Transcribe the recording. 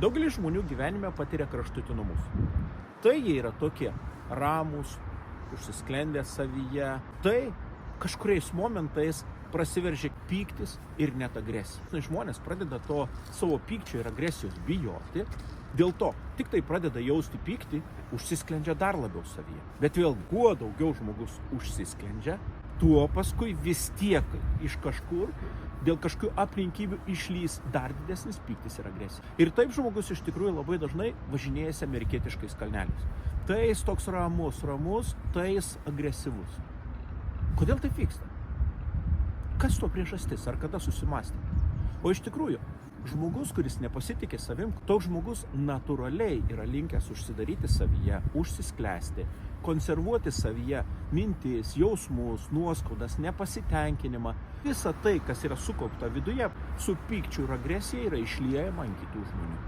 Daugelis žmonių gyvenime patiria kraštutinumus. Tai jie yra tokie ramūs, užsisklendę savyje. Tai kažkuriais momentais prasiveržia pyktis ir net agresija. Žmonės pradeda to savo pykčio ir agresijos bijoti. Dėl to tik tai pradeda jausti pyktį, užsisklendžia dar labiau savyje. Bet vėl, kuo daugiau žmogus užsisklendžia, tuo paskui vis tiek iš kažkur, dėl kažkokių aplinkybių išlys dar didesnis pyktis ir agresija. Ir taip žmogus iš tikrųjų labai dažnai važinėjasi amerikietiškais kalneliais. Tai jis toks ramus, tai jis agresyvus. Kodėl taip vyksta? Kas to priežastis? Ar kada susimąstėte? O iš tikrųjų, žmogus, kuris nepasitikė savim, toks žmogus natūraliai yra linkęs užsidaryti savyje, užsisklęsti, konservuoti savyje mintis, jausmus, nuoskaudas, nepasitenkinimą. Visa tai, kas yra sukaupta viduje, su pykčiu ir agresija yra išliejama ant kitų žmonių.